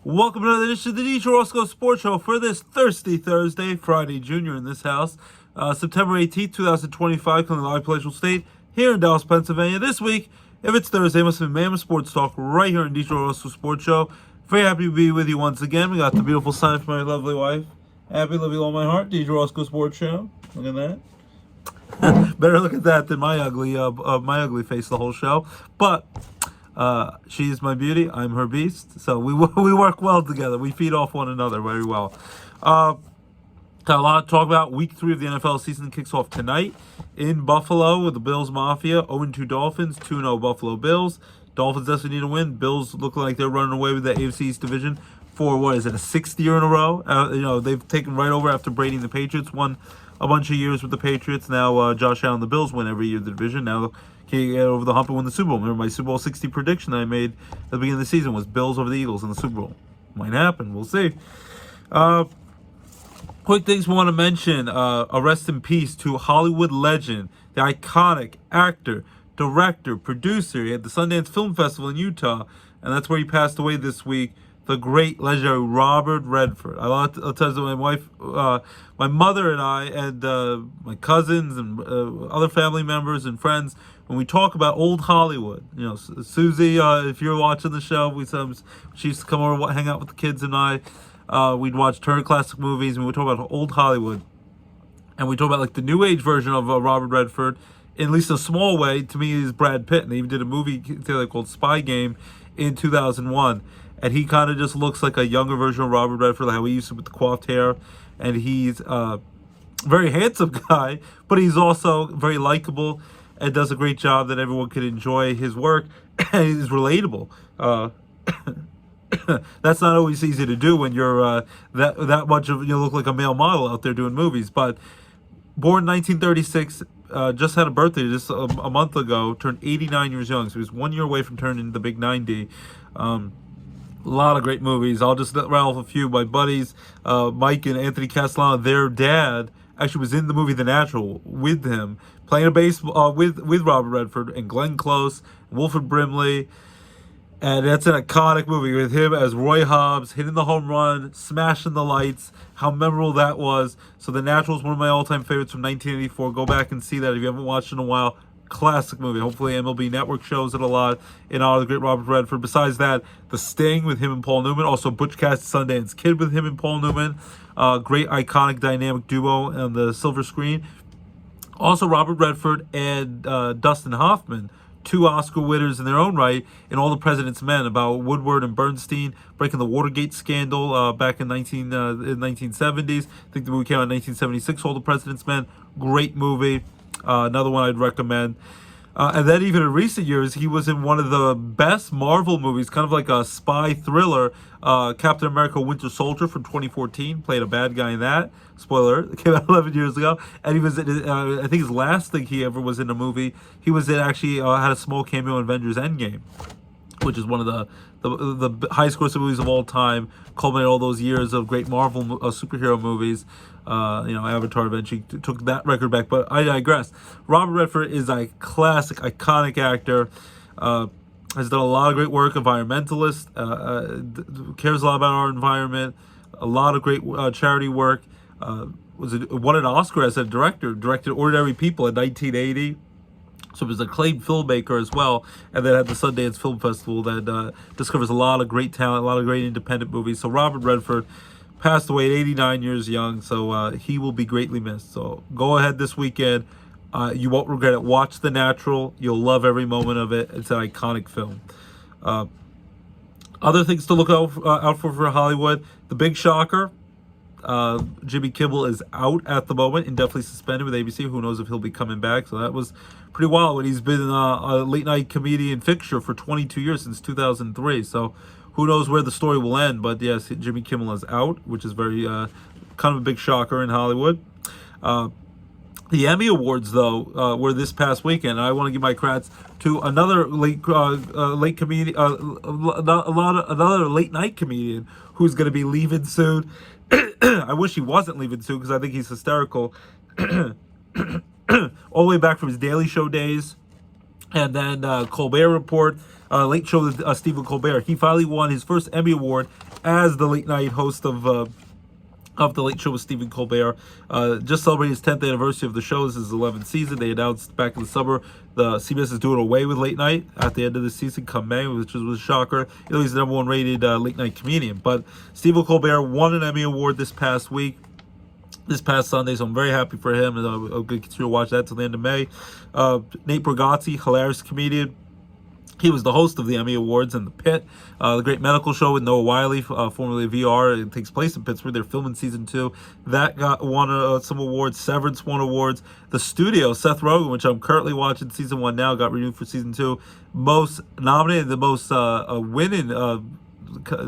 Welcome to another edition of the DJ Roscoe Sports Show for this Thursday, Friday Junior in this house, September 18th, 2025, coming live Palatial State here in Dallas, Pennsylvania. This week, if it's Thursday, must have been Mammoth Sports Talk right here in DJ Roscoe Sports Show. Very happy to be with you once again. We got the beautiful sign from my lovely wife. Happy, love you all my heart. DJ Roscoe Sports Show. Look at that. Better look at that than my ugly face the whole show. But she's my beauty, I'm her beast, so we work well together. We feed off one another very well. Got a lot to talk about. Week 3 of the NFL season kicks off tonight in Buffalo with the Bills Mafia. 0-2 Dolphins, 2-0 Buffalo Bills. Dolphins desperately need to win. Bills look like they're running away with the AFC East division for, what is it, a 6th year in a row? They've taken right over after Brady and the Patriots won a bunch of years with the Patriots. Now Josh Allen and the Bills win every year the division. Now can you get over the hump and win the Super Bowl? Remember my Super Bowl 60 prediction that I made at the beginning of the season was Bills over the Eagles in the Super Bowl. Might happen. We'll see. Quick things we want to mention. A rest in peace to Hollywood legend, the iconic actor, director, producer. He had the Sundance Film Festival in Utah, and that's where he passed away this week. The great legendary Robert Redford. I'll tell you, my wife, my mother and I, and my cousins and other family members and friends, when we talk about old Hollywood, Susie, if you're watching the show, she used to come over, hang out with the kids and I. We'd watch her classic movies, and we talk about old Hollywood, and we talk about like the new age version of Robert Redford. In at least a small way, to me, is Brad Pitt, and they even did a movie together called Spy Game in 2001. And he kind of just looks like a younger version of Robert Redford, like how he used to with the coiffed hair. And he's a very handsome guy, but he's also very likable and does a great job that everyone can enjoy his work. And he's relatable. That's not always easy to do when you're that much of, you look like a male model out there doing movies. But born 1936, just had a birthday just a month ago, turned 89 years young. So he was 1 year away from turning the big 90. A lot of great movies. I'll just rattle off a few. My buddies, Mike and Anthony Castellano, their dad actually was in the movie The Natural with him, playing a bass with Robert Redford and Glenn Close, and Wilford Brimley. And that's an iconic movie with him as Roy Hobbs, hitting the home run, smashing the lights. How memorable that was. So The Natural is one of my all-time favorites from 1984. Go back and see that if you haven't watched it in a while. Classic movie. Hopefully MLB Network shows it a lot in honor of the great Robert Redford. Besides that, The Sting with him and Paul Newman. Also Butch Cassidy Sundance Kid with him and Paul Newman. Great iconic dynamic duo on the silver screen. Also Robert Redford and Dustin Hoffman, 2 Oscar winners in their own right in All the President's Men, about Woodward and Bernstein breaking the Watergate scandal back in 1970s. I think the movie came out in 1976, All the President's Men. Great movie. Another one I'd recommend. And then even in recent years, he was in one of the best Marvel movies, kind of like a spy thriller, Captain America Winter Soldier from 2014. Played a bad guy in that. Spoiler, it came out 11 years ago. And he was in, I think his last thing he ever was in a movie, he was in actually, had a small cameo in Avengers Endgame, which is one of the highest grossing movies of all time, culminating all those years of great Marvel superhero movies. Avatar eventually took that record back, but I digress. Robert Redford is a classic, iconic actor. Has done a lot of great work, environmentalist, cares a lot about our environment, a lot of great charity work. Won an Oscar as a director, directed Ordinary People in 1980. So he was an acclaimed filmmaker as well, and then had the Sundance Film Festival that discovers a lot of great talent, a lot of great independent movies. So Robert Redford passed away at 89 years young, so he will be greatly missed. So go ahead this weekend. You won't regret it. Watch The Natural. You'll love every moment of it. It's an iconic film. Other things to look out for Hollywood. The big shocker. Jimmy Kimmel is out at the moment, indefinitely suspended with ABC. Who knows if he'll be coming back? So that was pretty wild. But he's been a late night comedian fixture for 22 years, since 2003. So who knows where the story will end? But yes, Jimmy Kimmel is out, which is very kind of a big shocker in Hollywood. The Emmy Awards, though, were this past weekend. I want to give my congrats to another late comedian, another late night comedian who's going to be leaving soon. I wish he wasn't leaving soon because I think he's hysterical. All the way back from his Daily Show days, and then Colbert Report, Late Show with Stephen Colbert. He finally won his first Emmy Award as the late night host of The Late Show with Stephen Colbert. Just celebrating his 10th anniversary of the show. This is his 11th season. They announced back in the summer the CBS is doing away with late night at the end of the season come May, which was a shocker. You know, he's the number one rated late night comedian. But Stephen Colbert won an Emmy Award this past week. This past Sunday, so I'm very happy for him, and I'm going to continue to watch that till the end of May. Nate Bargatze, hilarious comedian. He was the host of the Emmy Awards in The Pit, the great medical show with Noah Wiley, formerly of VR. It takes place in Pittsburgh. They're filming season 2. That won some awards. Severance won awards. The Studio, Seth Rogen, which I'm currently watching season 1 now, got renewed for season 2. Most nominated, the most winning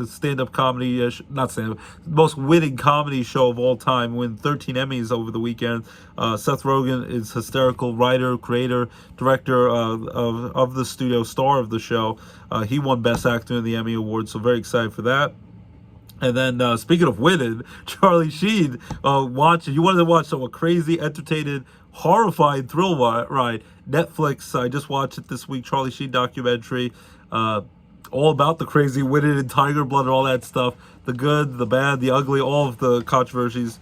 stand-up comedy, not stand-up, most winning comedy show of all time, win 13 Emmys over the weekend. Seth Rogen is hysterical, writer, creator, director of the Studio, star of the show. He won Best Actor in the Emmy Awards, so very excited for that. And then, speaking of winning, Charlie Sheen, you wanted to watch a crazy, entertaining, horrifying thrill ride. Netflix, I just watched it this week, Charlie Sheen documentary, all about the crazy winning and tiger blood and all that stuff. The good, the bad, the ugly, all of the controversies.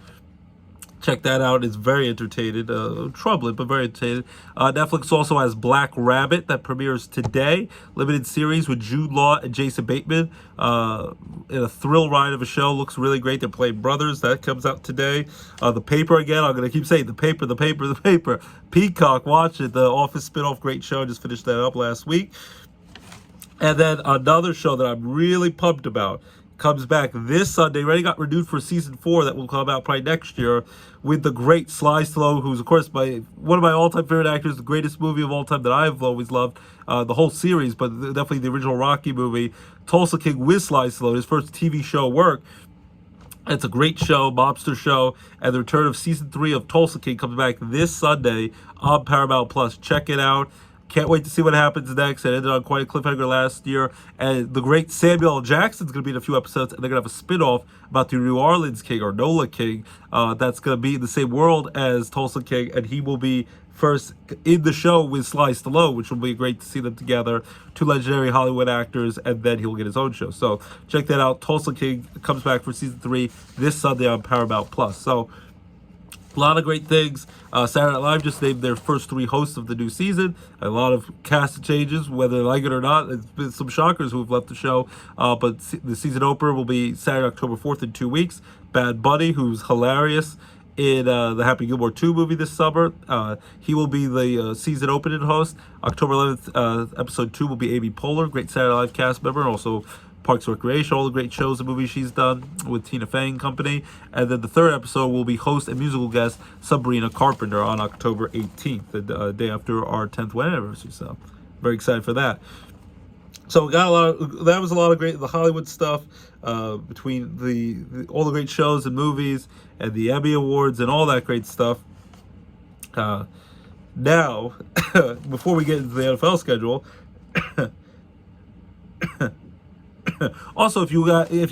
Check that out. It's very entertaining. Troubling, but very entertaining. Netflix also has Black Rabbit that premieres today. Limited series with Jude Law and Jason Bateman. In a thrill ride of a show. Looks really great. They're playing brothers. That comes out today. The Paper again. I'm going to keep saying the paper. Peacock, watch it. The Office spinoff, great show. Just finished that up last week. And then another show that I'm really pumped about comes back this Sunday. Already got renewed for season 4 that will come out probably next year with the great Sly Stallone, who's, of course, one of my all-time favorite actors, the greatest movie of all time that I've always loved, the whole series, but definitely the original Rocky movie, Tulsa King with Sly Stallone, his first TV show work. It's a great show, mobster show, and the return of season 3 of Tulsa King comes back this Sunday on Paramount Plus. Check it out. Can't wait to see what happens next. It ended on quite a cliffhanger last year. And the great Samuel L. Jackson's going to be in a few episodes. And they're going to have a spin-off about the New Orleans King, or NOLA King. That's going to be in the same world as Tulsa King. And he will be first in the show with Sly Stallone, which will be great to see them together. 2 legendary Hollywood actors. And then he'll get his own show. So check that out. Tulsa King comes back for season 3 this Sunday on Paramount Plus. So a lot of great things. Saturday Night Live just named their first 3 hosts of the new season. A lot of cast changes, whether they like it or not. There's been some shockers who have left the show. But the season opener will be Saturday, October 4th in 2 weeks. Bad Bunny, who's hilarious in the Happy Gilmore 2 movie this summer. He will be the season opening host. October 11th, episode 2 will be Amy Poehler, great Saturday Night Live cast member, and also Parks and Recreation, all the great shows and movies she's done with Tina Fey and company. And then the 3rd episode will be host and musical guest Sabrina Carpenter on October 18th, the day after our 10th wedding anniversary. So very excited for that. So we got that was a lot of great, the Hollywood stuff, between all the great shows and movies and the Emmy Awards and all that great stuff. Now, before we get into the NFL schedule, also, if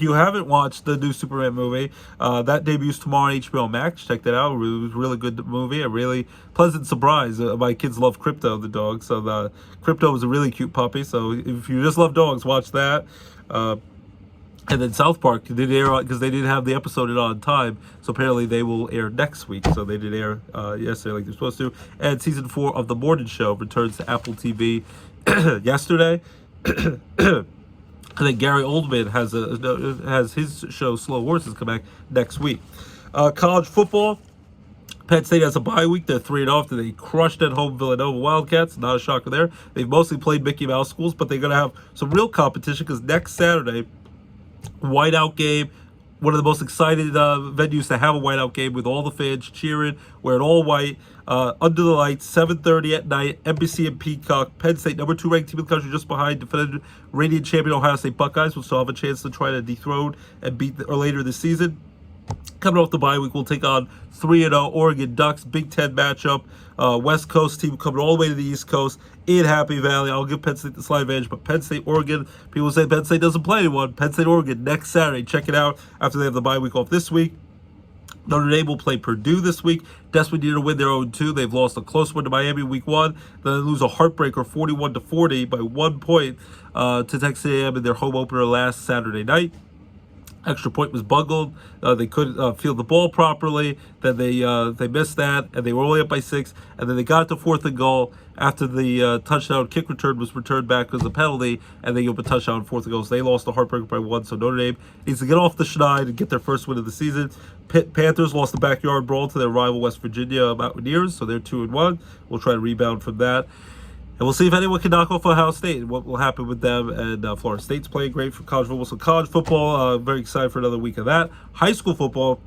you haven't watched the new Superman movie, that debuts tomorrow on HBO Max. Check that out. It was a really good movie. A really pleasant surprise. My kids love Crypto, the dog. So the Crypto was a really cute puppy. So if you just love dogs, watch that. And then South Park, they did air because they didn't have the episode on time. So apparently they will air next week. So they did air yesterday like they're supposed to. And season 4 of The Morning Show returns to Apple TV yesterday. And then Gary Oldman has his show Slow Horses come back next week. College football, Penn State has a bye week. They're 3-0. They crushed at home Villanova Wildcats. Not a shocker there. They've mostly played Mickey Mouse schools, but they're going to have some real competition because next Saturday, whiteout game. One of the most excited venues to have a whiteout game with all the fans cheering, wearing all white, under the lights, 7:30 at night, NBC and Peacock. Penn State, number 2 ranked team in the country, just behind defending reigning champion Ohio State Buckeyes, will still have a chance to try to dethrone and beat later this season. Coming off the bye week, we'll take on 3-0 Oregon Ducks, Big Ten matchup. West Coast team coming all the way to the East Coast in Happy Valley. I'll give Penn State the slight advantage, but Penn State, Oregon, people say Penn State doesn't play anyone. Penn State, Oregon next Saturday. Check it out after they have the bye week off this week. Notre Dame will play Purdue this week. Desperately need to win their own 2. They've lost a close one to Miami week 1. Then they lose a heartbreaker 41-40 by 1 point to Texas A&M in their home opener last Saturday night. Extra point was bungled. They couldn't field the ball properly. Then they missed that, and they were only up by 6. And then they got to 4th and goal after the touchdown kick return was returned back as a penalty, and they gave up a touchdown on 4th and goal. So they lost the heartbreaker by 1. So Notre Dame needs to get off the schneid and get their first win of the season. Panthers lost the backyard brawl to their rival West Virginia Mountaineers, so they're 2-1. We'll try to rebound from that. And we'll see if anyone can knock off Ohio State and what will happen with them. And Florida State's playing great for college football. So college football, very excited for another week of that. High school football,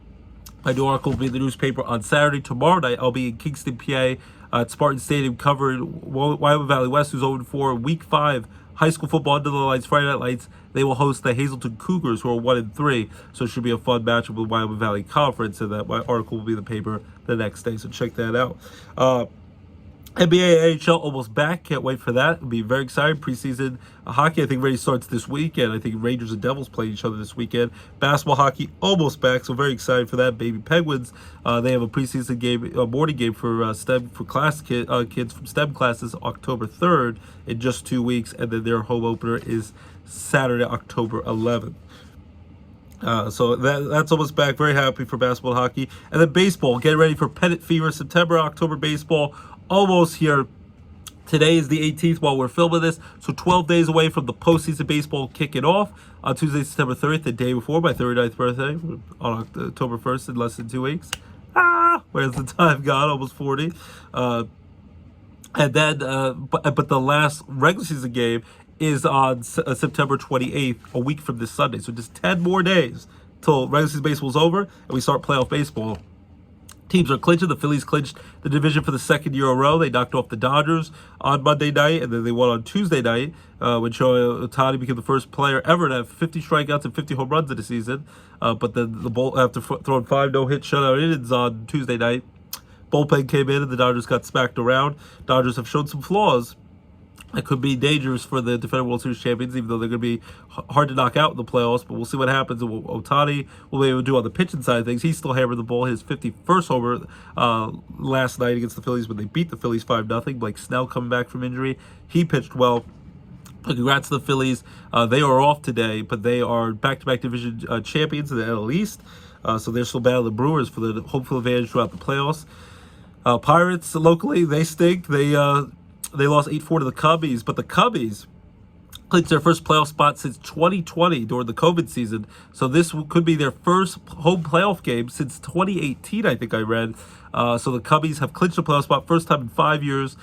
my new article will be in the newspaper on Saturday. Tomorrow night, I'll be in Kingston, PA at Spartan Stadium covering Wyoming Valley West, who's 0-4. Week 5, high school football under the lights, Friday Night Lights. They will host the Hazleton Cougars, who are 1-3. So it should be a fun matchup with Wyoming Valley Conference. And that my article will be in the paper the next day. So check that out. NBA, NHL almost back. Can't wait for that. It'll be very exciting. Preseason hockey, I think, already starts this weekend. I think Rangers and Devils play each other this weekend. Basketball, hockey, almost back. So very excited for that. Baby Penguins, they have a preseason game, a morning game for STEM for kids from STEM classes, October 3rd in just 2 weeks, and then their home opener is Saturday, October 11th. So that's almost back. Very happy for basketball and hockey. And then baseball, get ready for Pennant Fever, September, October baseball. Almost here. Today is the 18th while we're filming this, so 12 days away from the postseason baseball kicking off on Tuesday, September 30th, the day before my 39th birthday, on October 1st in less than 2 weeks. Where's the time gone? Almost 40. And then, but the last regular season game is on September 28th, a week from this Sunday. So just 10 more days till regular season baseball is over and we start playoff baseball. Teams are clinching. The Phillies clinched the division for the second year in a row. They knocked off the Dodgers on Monday night, and then they won on Tuesday night when Shohei Ohtani became the first player ever to have 50 strikeouts and 50 home runs in the season. But then the after throwing 5 no-hit shutout innings on Tuesday night, bullpen came in and the Dodgers got smacked around. Dodgers have shown some flaws that could be dangerous for the defending World Series champions, even though they're going to be hard to knock out in the playoffs. But we'll see what happens. Ohtani will be able to do on the pitching side of things. He still hammered the ball. His 51st homer last night against the Phillies when they beat the Phillies 5-0. Blake Snell coming back from injury. He pitched well. Congrats to the Phillies. They are off today, but they are back-to-back division champions in the NL East. So they're still battling the Brewers for the hopeful advantage throughout the playoffs. Pirates, locally, they stink. They lost 8-4 to the Cubbies, but the Cubbies clinched their first playoff spot since 2020 during the COVID season. So this could be their first home playoff game since 2018, I think I read. So the Cubbies have clinched a playoff spot, first time in 5 years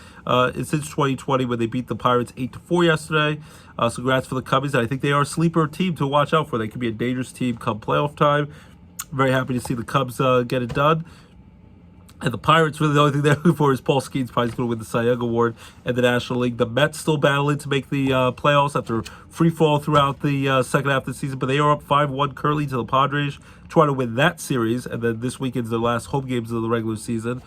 since 2020 when they beat the Pirates 8-4 yesterday. So congrats for the Cubbies. I think they are a sleeper team to watch out for. They could be a dangerous team come playoff time. Very happy to see the Cubs get it done. And the Pirates, really the only thing they're looking for is Paul Skeens probably going to win the Cy Young Award in the National League. The Mets still battling to make the playoffs after free fall throughout the second half of the season, but they are up 5-1 currently to the Padres, trying to win that series. And then this weekend's their last home games of the regular season.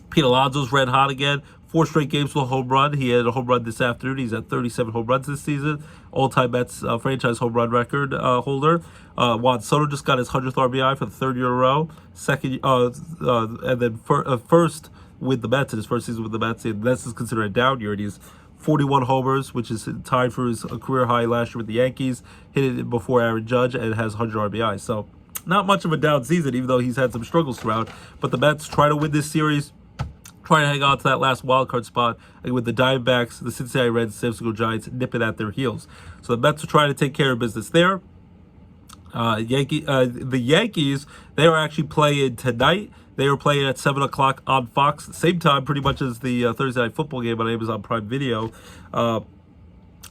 Pete Alonso's red hot again. 4 straight games with a home run. He had a home run this afternoon. He's at 37 home runs this season. All-time Mets franchise home run record holder. Juan Soto just got his 100th RBI for the 3rd year in a row. And then first with the Mets in his first season with the Mets. And this is considered a down year. And he's 41 homers, which is tied for his career high last year with the Yankees. Hit it before Aaron Judge and has 100 RBI. So not much of a down season, even though he's had some struggles throughout. But the Mets try to win this series. Trying to hang on to that last wildcard spot with the Diamondbacks, the Cincinnati Reds, San Francisco Giants nipping at their heels. So the Mets are trying to take care of business there. The Yankees, they are actually playing tonight. They are playing at 7 o'clock on Fox, same time pretty much as the Thursday Night Football game on Amazon Prime Video.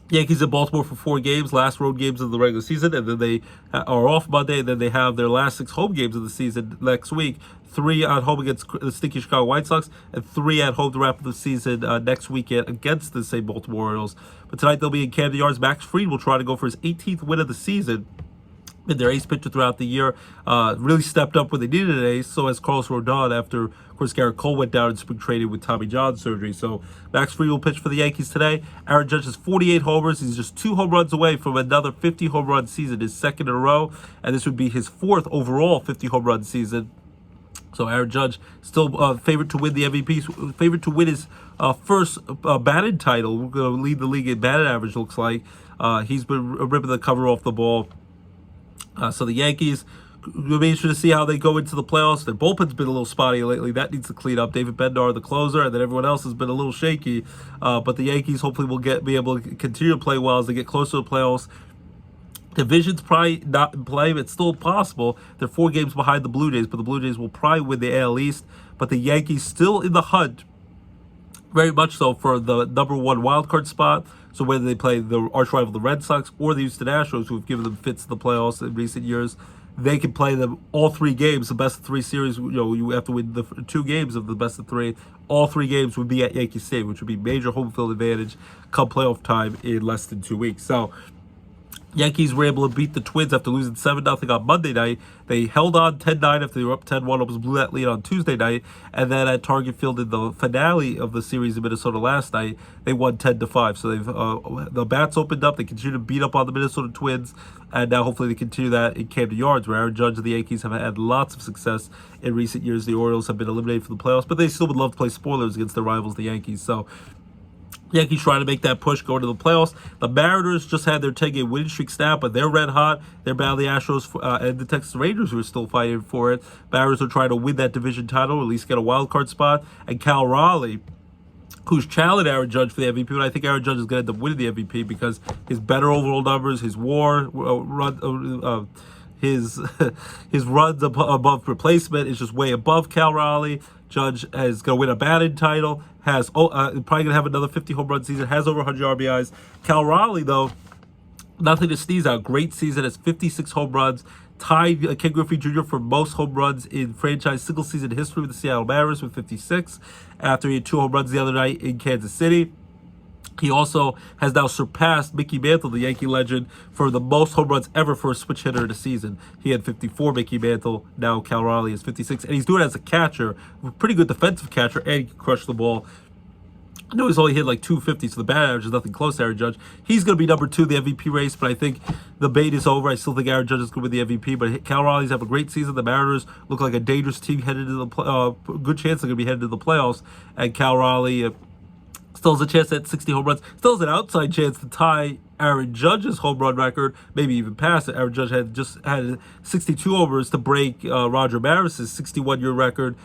Yankees in Baltimore for 4 games, last road games of the regular season, and then they are off Monday, and then they have their last 6 home games of the season next week. 3 at home against the stinky Chicago White Sox, and 3 at home to wrap up the season next weekend against the same Baltimore Orioles. But tonight they'll be in Camden Yards. Max Fried will try to go for his 18th win of the season. Been their ace pitcher throughout the year. Really stepped up when they needed an ace. So has Carlos Rodon after, of course, Garrett Cole went down in spring training with Tommy John surgery. So Max Fried will pitch for the Yankees today. Aaron Judge has 48 homers. He's just 2 home runs away from another 50 home run season, his 2nd in a row. And this would be his 4th overall 50 home run season. So Aaron Judge still favored to win the MVP, favored to win his first batting title. We're going to lead the league in batting average, looks like. He's been ripping the cover off the ball. So the Yankees, we'll be interested to see how they go into the playoffs. Their bullpen's been a little spotty lately. That needs to clean up. David Bednar, the closer, and then everyone else has been a little shaky. But the Yankees hopefully will be able to continue to play well as they get closer to the playoffs. Division's probably not in play, but it's still possible. They're 4 games behind the Blue Jays, but the Blue Jays will probably win the AL East. But the Yankees still in the hunt, very much so, for the number 1 wildcard spot. So whether they play the arch rival, the Red Sox, or the Houston Astros, who have given them fits in the playoffs in recent years, they can play them all 3 games, the best of 3 series. You have to win the 2 games of the best of 3. All 3 games would be at Yankee Stadium, which would be major home field advantage come playoff time in less than 2 weeks. So Yankees were able to beat the Twins after losing 7-0 on Monday night. They held on 10-9 after they were up 10-1, almost blew that lead on Tuesday night. And then at Target Field in the finale of the series in Minnesota last night, they won 10-5. So the bats opened up. They continue to beat up on the Minnesota Twins. And now hopefully they continue that in Camden Yards, where Aaron Judge and the Yankees have had lots of success in recent years. The Orioles have been eliminated from the playoffs, but they still would love to play spoilers against their rivals, the Yankees. So Yankees trying to make that push going to the playoffs. The Mariners just had their 10-game winning streak snap, but they're red hot. They're battling the Astros and the Texas Rangers, who are still fighting for it. Mariners are trying to win that division title, or at least get a wild card spot. And Cal Raleigh, who's challenged Aaron Judge for the MVP, but I think Aaron Judge is going to end up winning the MVP because his better overall numbers, his WAR run, his runs above replacement is just way above Cal Raleigh. Judge is going to win a batting title, has probably going to have another 50 home run season, has over 100 RBIs. Cal Raleigh, though, nothing to sneeze at. Great season, has 56 home runs, tied Ken Griffey Jr. for most home runs in franchise single season history with the Seattle Mariners with 56, after he had 2 home runs the other night in Kansas City. He also has now surpassed Mickey Mantle, the Yankee legend, for the most home runs ever for a switch hitter in a season. He had 54, Mickey Mantle. Now Cal Raleigh is 56. And he's doing it as a catcher, a pretty good defensive catcher, and he can crush the ball. I know he's only hit like 250, so the batting average is nothing close to Aaron Judge. He's going to be number 2 in the MVP race, but I think the bait is over. I still think Aaron Judge is going to win the MVP, but Cal Raleigh's have a great season. The Mariners look like a dangerous team headed to the good chance they're going to be headed to the playoffs. And Cal Raleigh still has a chance at 60 home runs. Still has an outside chance to tie Aaron Judge's home run record, maybe even pass it. Aaron Judge had 62 homers to break Roger Maris's 61-year record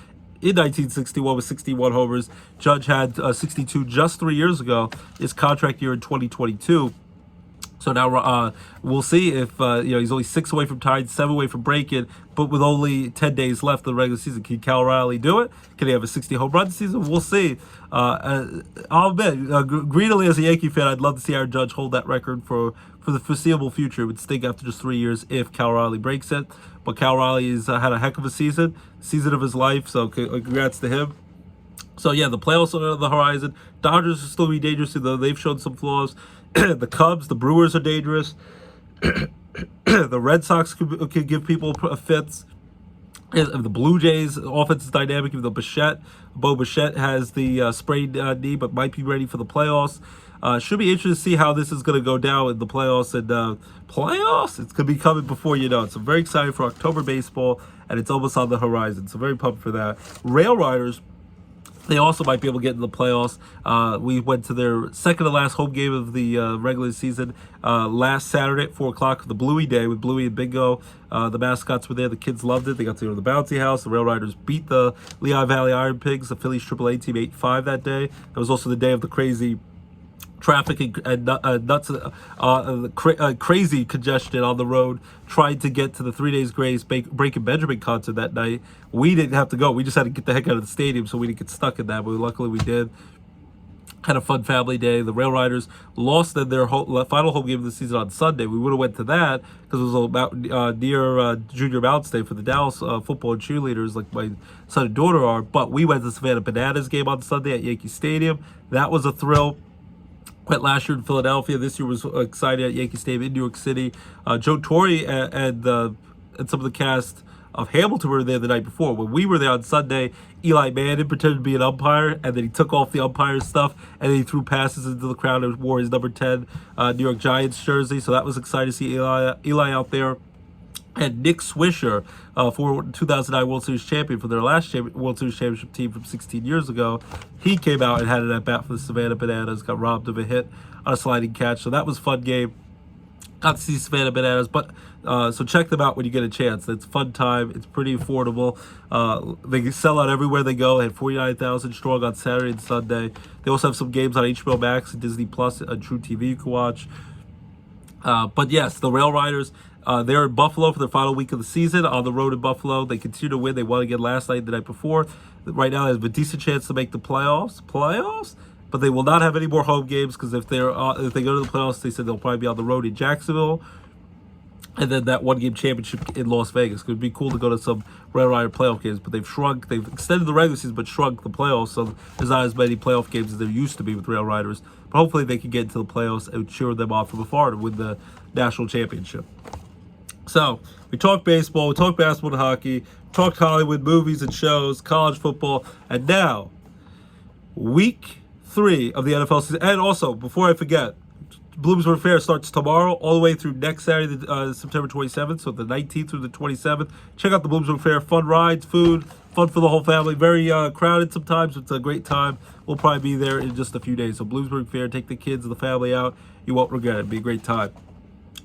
in 1961 with 61 homers. Judge had 62 just 3 years ago, his contract year in 2022. So now we'll see if he's only 6 away from tying, 7 away from breaking, but with only 10 days left of the regular season. Can Cal Raleigh do it? Can he have a 60 home run season? We'll see. I'll admit, greedily as a Yankee fan, I'd love to see Aaron Judge hold that record for the foreseeable future. It would stink after just 3 years if Cal Raleigh breaks it. But Cal Raleigh has had a heck of a season of his life, so congrats to him. So yeah, the playoffs are on the horizon. Dodgers are still be dangerous, though they've shown some flaws. The Cubs, the Brewers are dangerous. The Red Sox could give people fits. The Blue Jays offense is dynamic. Even though Bo Bichette has the sprained knee, but might be ready for the playoffs. Should be interesting to see how this is going to go down in the playoffs. And playoffs, it's going to be coming before you know it. So I'm very excited for October baseball, and it's almost on the horizon. So very pumped for that. Rail Riders, they also might be able to get in the playoffs. We went to their second to last home game of the regular season last Saturday at 4 o'clock, the Bluey Day with Bluey and Bingo. The mascots were there. The kids loved it. They got to go to the bouncy house. The Rail Riders beat the Lehigh Valley Iron Pigs, the Phillies AAA team, 8-5 that day. It was also the day of the crazy traffic and crazy congestion on the road, trying to get to the 3 Days Grace Breaking Benjamin concert that night. We didn't have to go. We just had to get the heck out of the stadium so we didn't get stuck in that, but luckily we did. Had a fun family day. The Rail Riders lost in their final home game of the season on Sunday. We would have went to that because it was about near Junior Mounts Day for the Dallas football and cheerleaders, like my son and daughter are. But we went to the Savannah Bananas game on Sunday at Yankee Stadium. That was a thrill. Went last year in Philadelphia. This year was exciting at Yankee Stadium in New York City. Joe Torre and some of the cast of Hamilton were there the night before. When we were there on Sunday, Eli Manning pretended to be an umpire, and then he took off the umpire stuff, and then he threw passes into the crowd and wore his number 10 New York Giants jersey. So that was exciting to see Eli out there. And Nick Swisher, former 2009 World Series champion for their last World Series championship team from 16 years ago, he came out and had it at bat for the Savannah Bananas, got robbed of a hit on a sliding catch. So that was a fun game. Got to see Savannah Bananas, but so check them out when you get a chance. It's a fun time. It's pretty affordable. They sell out everywhere they go. They had 49,000 strong on Saturday and Sunday. They also have some games on HBO Max and Disney Plus and True TV you can watch. But yes, the Rail Riders, they're in Buffalo for their final week of the season, on the road in Buffalo. They continue to win. They won again last night and the night before. Right now, they have a decent chance to make the playoffs. But they will not have any more home games, because if they go to the playoffs, they said they'll probably be on the road in Jacksonville, and then that one-game championship in Las Vegas. It would be cool to go to some Rail Rider playoff games, but they've extended the regular season, but shrunk the playoffs, so there's not as many playoff games as there used to be with Rail Riders. But hopefully they can get into the playoffs and cheer them on from afar to win the national championship. So, we talked baseball, we talked basketball and hockey, talked Hollywood, movies and shows, college football, and now, week 3 of the NFL season. And also, before I forget, Bloomsburg Fair starts tomorrow all the way through next Saturday, September 27th, so the 19th through the 27th. Check out the Bloomsburg Fair. Fun rides, food, fun for the whole family. Very crowded sometimes. It's a great time. We'll probably be there in just a few days. So Bloomsburg Fair, take the kids and the family out. You won't regret it. It'll be a great time.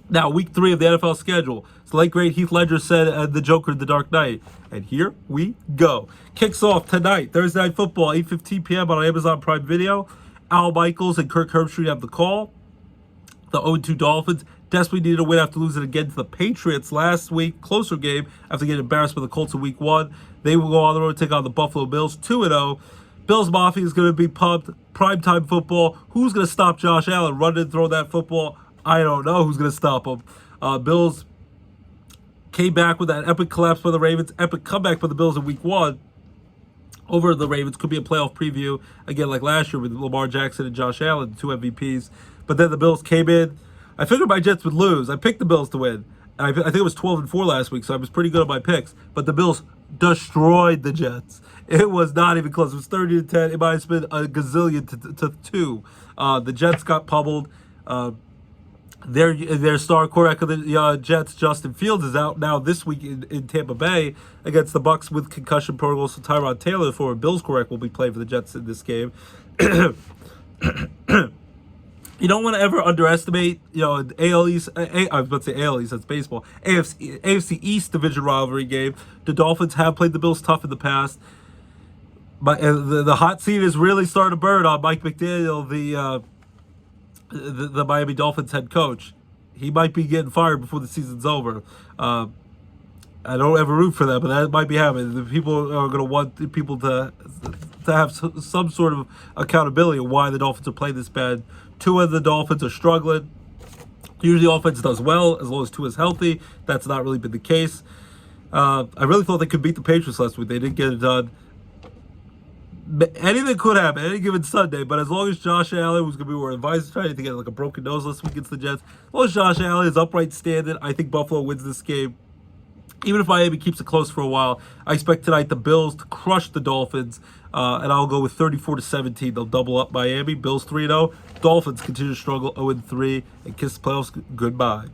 Now, week 3 of the NFL schedule. It's the late great Heath Ledger said, the Joker in The Dark Knight. And here we go. Kicks off tonight, Thursday Night Football, 8:15 p.m. on Amazon Prime Video. Al Michaels and Kirk Herbstreit have the call. The 0-2 Dolphins desperately needed a win after losing again to the Patriots last week. Closer game after getting embarrassed by the Colts in week 1. They will go on the road to take on the Buffalo Bills, 2-0. Bills Mafia is going to be pumped. Primetime football. Who's going to stop Josh Allen running and throwing that football? I don't know who's going to stop him. Bills came back with that epic collapse by the Ravens. Epic comeback by the Bills in week 1 over the Ravens. Could be a playoff preview, again, like last year with Lamar Jackson and Josh Allen, the 2 MVPs. But then the Bills came in. I figured my Jets would lose. I picked the Bills to win. I think it was 12-4 last week, so I was pretty good at my picks. But the Bills destroyed the Jets. It was not even close. It was 30-10. It might have been a gazillion to 2. The Jets got pummeled. Their star quarterback of the Jets, Justin Fields, is out now this week in Tampa Bay against the Bucs with concussion protocol. So Tyrod Taylor, the former Bills quarterback, will be playing for the Jets in this game. You don't want to ever underestimate, AL East. I was about to say AL East, that's baseball. AFC East division rivalry game. The Dolphins have played the Bills tough in the past. But the hot seat is really starting to burn on Mike McDaniel, the Miami Dolphins head coach. He might be getting fired before the season's over. I don't ever root for that, but that might be happening. The people are going to want people to have some sort of accountability of why the Dolphins are playing this bad. 2 of the Dolphins are struggling. Usually offense does well as long as 2 is healthy. That's not really been the case. I really thought they could beat the Patriots last week. They didn't get it done. Anything could happen any given Sunday, but as long as Josh Allen, who's going to be wearing visors, trying to get like a broken nose last week against the Jets, as long as Josh Allen is upright standing, I think Buffalo wins this game. Even if Miami keeps it close for a while, I expect tonight the Bills to crush the Dolphins, and I'll go with 34-17. They'll double up Miami. Bills 3-0. Dolphins continue to struggle 0-3 and kiss the playoffs goodbye.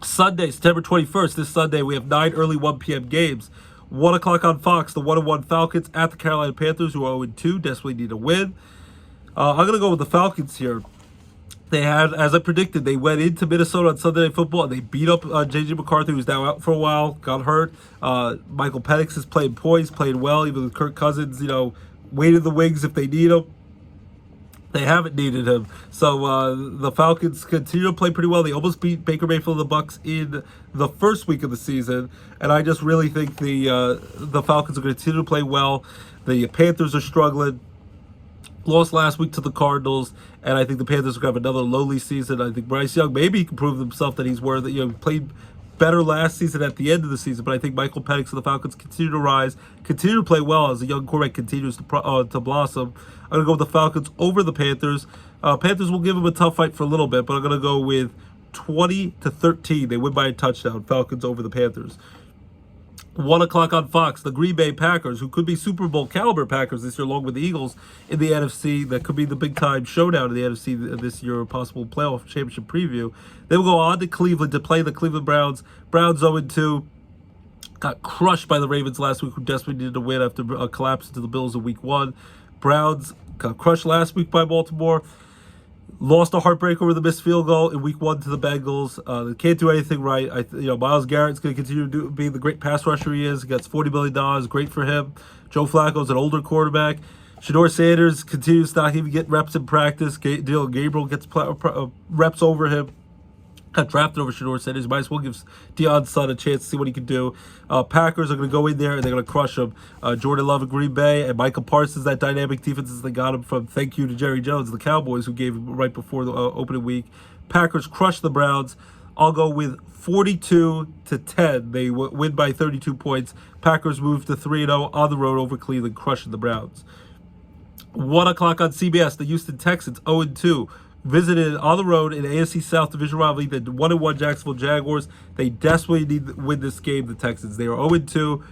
Sunday, September 21st, this Sunday, we have 9 early 1 p.m. games. 1 o'clock on Fox, the 1-1 Falcons at the Carolina Panthers, who are 0-2, desperately need a win. I'm going to go with the Falcons here. They had, as I predicted, they went into Minnesota on Sunday Night Football, and they beat up J.J. McCarthy, who's now out for a while, got hurt. Michael Penix is playing poised, playing well, even with Kirk Cousins, waiting the wings if they need him. They haven't needed him. So the Falcons continue to play pretty well. They almost beat Baker Mayfield and the Bucs in the first week of the season. And I just really think the Falcons are going to continue to play well. The Panthers are struggling. Lost last week to the Cardinals. And I think the Panthers are going to have another lowly season. I think Bryce Young, maybe he can prove himself that he's worth it. Played better last season at the end of the season, but I think Michael Penix and the Falcons continue to rise, continue to play well as the young quarterback continues to blossom. I'm going to go with the Falcons over the Panthers. Panthers will give them a tough fight for a little bit, but I'm going to go with 20-13. They win by a touchdown. Falcons over the Panthers. 1 o'clock on Fox, the Green Bay Packers, who could be Super Bowl caliber Packers this year, along with the Eagles in the NFC. That could be the big time showdown in the NFC this year, a possible playoff championship preview. They will go on to Cleveland to play the Cleveland Browns. Browns 0-2. Got crushed by the Ravens last week, who desperately needed to win after a collapse to the Bills in week 1. Browns got crushed last week by Baltimore. Lost a heartbreak over the missed field goal in Week 1 to the Bengals. They can't do anything right. Myles Garrett's going to continue to be the great pass rusher he is. He gets $40 million. Great for him. Joe Flacco's an older quarterback. Shador Sanders continues to not even get reps in practice. Dylan Gabriel gets reps over him. Got drafted over Shador Sanders. Might as well give Deion's son a chance to see what he can do. Packers are going to go in there and they're going to crush him. Jordan Love of Green Bay and Micah Parsons, that dynamic defense they got him from. Thank you to Jerry Jones, the Cowboys, who gave him right before the opening week. Packers crush the Browns. I'll go with 42-10. They win by 32 points. Packers move to 3-0 on the road over Cleveland, crushing the Browns. 1 o'clock on CBS, the Houston Texans 0-2. Visited on the road in AFC South Division rivalry, the 1-1 Jacksonville Jaguars. They desperately need to win this game, the Texans. They are 0-2.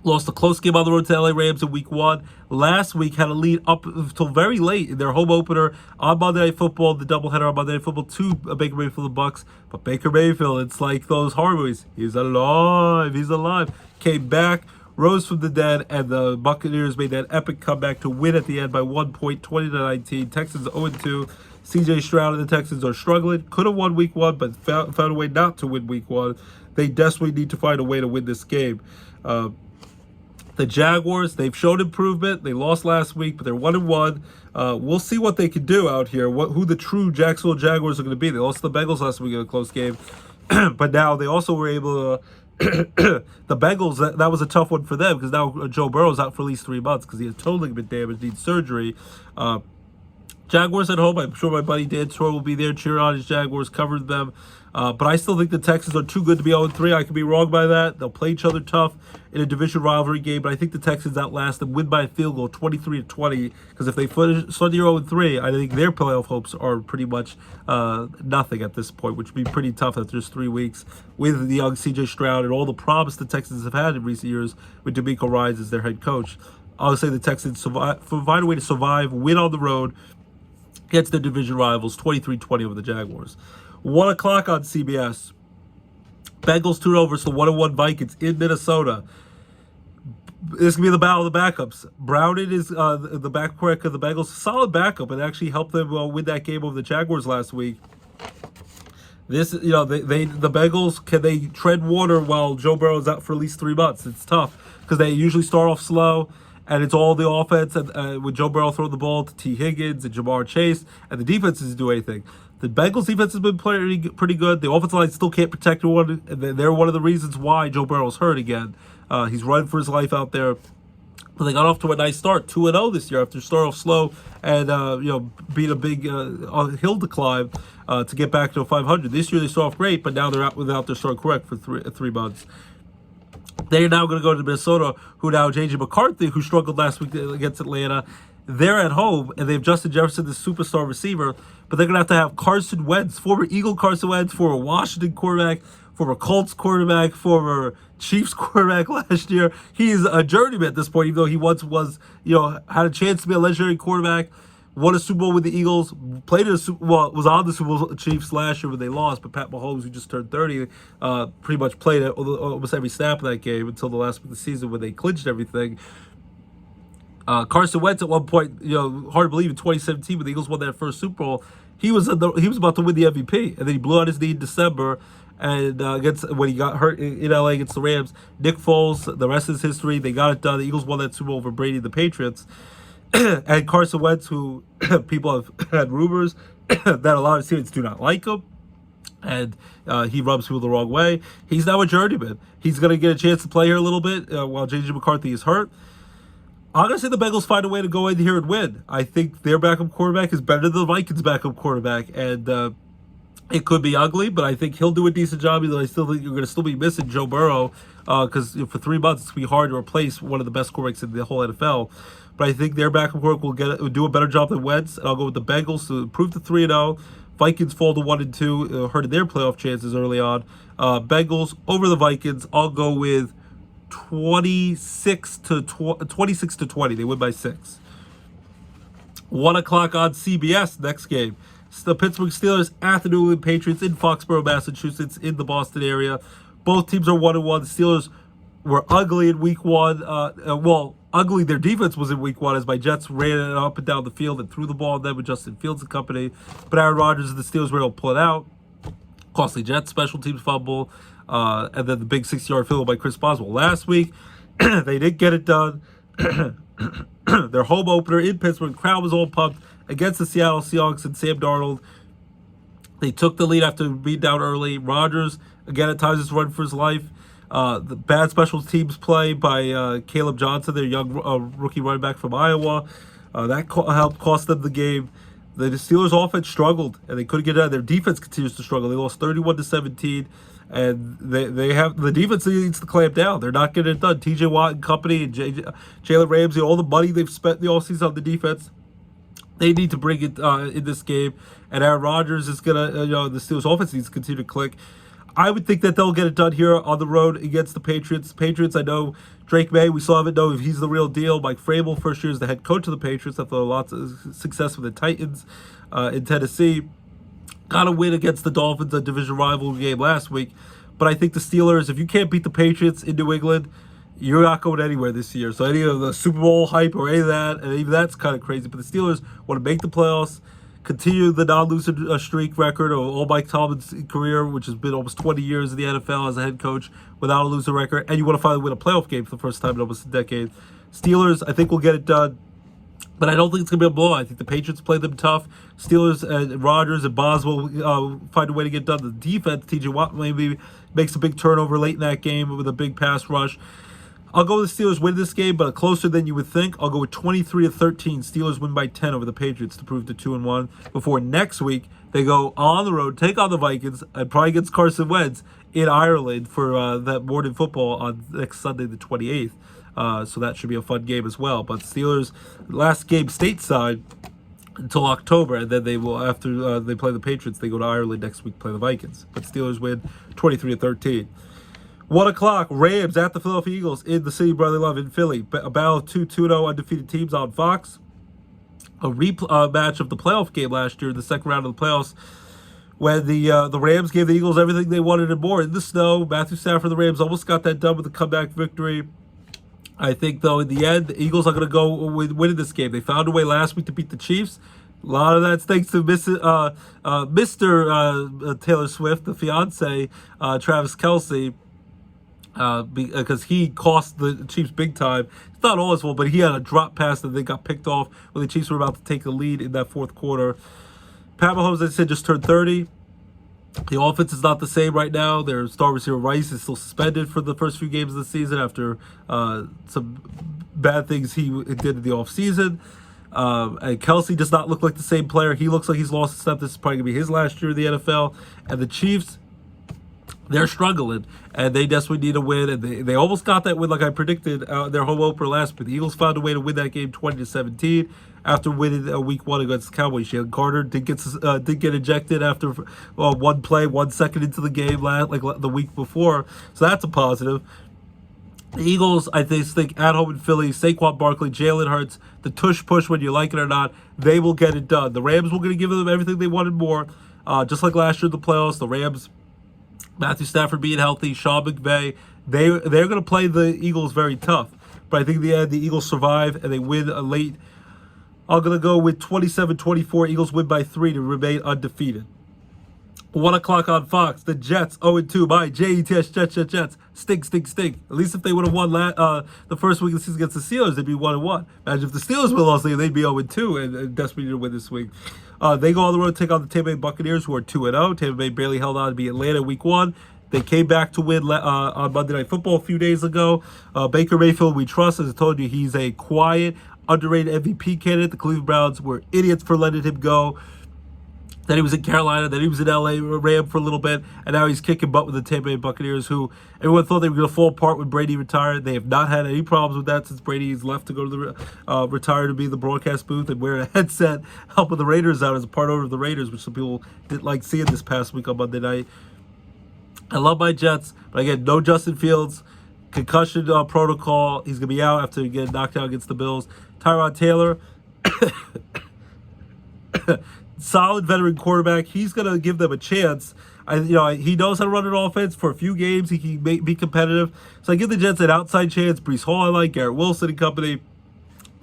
Lost a close game on the road to LA Rams in Week 1. Last week had a lead up until very late in their home opener on Monday Night Football, the doubleheader on Monday Night Football to Baker Mayfield and Bucks. But Baker Mayfield, it's like those horror movies. He's alive. He's alive. Came back, rose from the dead, and the Buccaneers made that epic comeback to win at the end by 1 point, 20-19. Texans 0-2. CJ Stroud and the Texans are struggling. Could have won Week 1, but found a way not to win Week 1. They desperately need to find a way to win this game. The Jaguars, they've shown improvement. They lost last week, but they're 1-1. We'll see what they can do out here, who the true Jacksonville Jaguars are going to be. They lost to the Bengals last week in a close game. But now they also were able to... the Bengals, that was a tough one for them because now Joe Burrow's out for at least 3 months because he has toe ligament damage, needs surgery. Jaguars at home. I'm sure my buddy Dan Shore will be there cheering on his Jaguars, covered them. But I still think the Texans are too good to be 0-3. I could be wrong by that. They'll play each other tough in a division rivalry game, but I think the Texans outlast them, win by a field goal, 23-20. Because if they finish Sunday 0-3, I think their playoff hopes are pretty much nothing at this point, which would be pretty tough after just 3 weeks with the young C.J. Stroud and all the promise the Texans have had in recent years with DeMeco Ryans as their head coach. I'll say the Texans find a way to survive, win on the road against their division rivals, 23-20 over the Jaguars. 1 o'clock on CBS. Bengals 2-0 versus the 1-1 Vikings in Minnesota. This can be the battle of the backups. Browning is the backcourt of the Bengals, solid backup, and actually helped them win that game over the Jaguars last week. The Bengals, can they tread water while Joe Burrow is out for at least 3 months? It's tough because they usually start off slow. And it's all the offense, and with Joe Burrow throwing the ball to T. Higgins and Jamar Chase, and the defense doesn't do anything. The Bengals defense has been pretty good. The offensive line still can't protect one, and they're one of the reasons why Joe Burrow's hurt again. He's running for his life out there. But they got off to a nice start, 2-0 this year after starting off slow and beat a big hill to climb to get back to 500. This year they start off great, but now they're out without their start correct for three months. They're now going to go to Minnesota, who now J.J. McCarthy, who struggled last week against Atlanta. They're at home, and they have Justin Jefferson, the superstar receiver, but they're going to have Carson Wentz, former Eagle Carson Wentz, former Washington quarterback, former Colts quarterback, former Chiefs quarterback last year. He's a journeyman at this point, even though he once was, had a chance to be a legendary quarterback. Won a Super Bowl with the Eagles, was on the Super Bowl Chiefs last year when they lost, but Pat Mahomes, who just turned 30, pretty much played almost every snap of that game until the last week of the season when they clinched everything. Carson Wentz at one point, hard to believe in 2017 when the Eagles won that first Super Bowl, he was about to win the MVP, and then he blew out his knee in December. And when he got hurt in LA against the Rams, Nick Foles, the rest is history. They got it done. The Eagles won that Super Bowl over Brady and the Patriots. And Carson Wentz, who people have had rumors that a lot of teams do not like him, and he rubs people the wrong way. He's now a journeyman. He's going to get a chance to play here a little bit while J.J. McCarthy is hurt. I'm going to say the Bengals find a way to go in here and win. I think their backup quarterback is better than the Vikings' backup quarterback, and it could be ugly, but I think he'll do a decent job. Even though I still think you're going to still be missing Joe Burrow because for 3 months it's going to be hard to replace one of the best quarterbacks in the whole NFL. But I think their backup work will do a better job than Wentz. And I'll go with the Bengals to improve to 3-0. Vikings fall to 1-2, hurting their playoff chances early on. Bengals over the Vikings. I'll go with 26-20. They win by 6. 1 o'clock on CBS. Next game. It's the Pittsburgh Steelers at the New England Patriots in Foxborough, Massachusetts, in the Boston area. Both teams are 1-1. The Steelers were ugly in Week 1. ugly their defense was in week 1 as my Jets ran it up and down the field and threw the ball at them with Justin Fields and company. But Aaron Rodgers and the Steelers were able to pull it out. Costly Jets special teams fumble. And then the big 60-yard field goal by Chris Boswell. Last week, they did get it done. Their home opener in Pittsburgh, the crowd was all pumped against the Seattle Seahawks and Sam Darnold. They took the lead after being down early. Rodgers, again, at times, is running for his life. The bad special teams play by Caleb Johnson, their young rookie running back from Iowa. That helped cost them the game. The Steelers' offense struggled, and they couldn't get it out. Their defense continues to struggle. They lost 31-17, and they have the defense needs to clamp down. They're not getting it done. T.J. Watt and company and Jalen Ramsey, all the money they've spent in the offseason on the defense, they need to bring it in this game. And Aaron Rodgers is gonna, the Steelers' offense needs to continue to click. I would think that they'll get it done here on the road against the Patriots. Patriots, I know Drake May, we still haven't know if he's the real deal. Mike Vrabel, first year as the head coach of the Patriots, after lots of success with the Titans in Tennessee. Got a win against the Dolphins, a division rival game last week. But I think the Steelers, if you can't beat the Patriots in New England, you're not going anywhere this year. So any of the Super Bowl hype or any of that, and even that's kind of crazy. But the Steelers want to make the playoffs, continue the non-losing streak record of all Mike Tomlin's career, which has been almost 20 years in the NFL as a head coach without a losing record, and you want to finally win a playoff game for the first time in almost a decade. Steelers, I think, will get it done, but I don't think it's going to be a blowout. I think the Patriots play them tough. Steelers and Rodgers and Boswell find a way to get done. The defense, T.J. Watt maybe makes a big turnover late in that game with a big pass rush. I'll go with the Steelers win this game, but closer than you would think. I'll go with 23-13. Steelers win by 10 over the Patriots to prove to 2-1. Before next week, they go on the road, take on the Vikings, and probably against Carson Wentz in Ireland for that morning football on next Sunday, the 28th. So that should be a fun game as well. But Steelers, last game stateside until October, and then they will, after they play the Patriots, they go to Ireland next week, play the Vikings. But Steelers win 23-13. 1 o'clock, Rams at the Philadelphia Eagles in the city of brotherly love in Philly. A battle of 2-2-0 undefeated teams on Fox. A rematch of the playoff game last year in the second round of the playoffs, when the Rams gave the Eagles everything they wanted and more. In the snow, Matthew Stafford, the Rams almost got that done with a comeback victory. I think, though, in the end, the Eagles are going to go with winning this game. They found a way last week to beat the Chiefs. A lot of that's thanks to Mr. Taylor Swift, the fiance, Travis Kelce. Because he cost the Chiefs big time. It's not all his fault, but he had a drop pass that they got picked off when the Chiefs were about to take the lead in that fourth quarter. Pat Mahomes, as I said, just turned 30. The offense is not the same right now. Their star receiver Rice is still suspended for the first few games of the season after some bad things he did in the offseason. And Kelce does not look like the same player. He looks like he's lost a step. This is probably going to be his last year in the NFL. And the Chiefs, they're struggling, and they desperately need a win. And they almost got that win, like I predicted, their home opener last week. The Eagles found a way to win that game 20-17 after winning week 1 against the Cowboys. Jalen Carter did get ejected after one play, 1 second into the game, like the week before. So that's a positive. The Eagles, I think at home in Philly, Saquon Barkley, Jalen Hurts, the tush push, when you like it or not, they will get it done. The Rams will going to give them everything they wanted more, just like last year in the playoffs. The Rams, Matthew Stafford being healthy, Sean McVay, they're going to play the Eagles very tough. But I think in the end, the Eagles survive and they win late. I'm going to go with 27-24. Eagles win by 3 to remain undefeated. 1 o'clock on Fox, the Jets 0-2. My Jets, Jets. Stink. At least if they would have won the first week of the season against the Steelers, they'd be 1-1. Imagine if the Steelers would have lost, they'd be 0-2 and desperately to win this week. They go on the road to take on the Tampa Bay Buccaneers, who are 2-0. Tampa Bay barely held on to beat Atlanta week 1. They came back to win on Monday Night Football a few days ago. Baker Mayfield, we trust. As I told you, he's a quiet, underrated MVP candidate. The Cleveland Browns were idiots for letting him go. Then he was in Carolina, then he was in LA, Ram for a little bit, and now he's kicking butt with the Tampa Bay Buccaneers, who everyone thought they were going to fall apart when Brady retired. They have not had any problems with that since Brady's left to go to the retire to be the broadcast booth and wear a headset, helping the Raiders out as a part owner of the Raiders, which some people didn't like seeing this past week on Monday night. I love my Jets, but again, no Justin Fields, concussion protocol. He's going to be out after getting knocked out against the Bills. Tyrod Taylor, solid veteran quarterback. He's going to give them a chance. He knows how to run an offense. For a few games, he can be competitive. So I give the Jets an outside chance. Breece Hall, I like Garrett Wilson and company.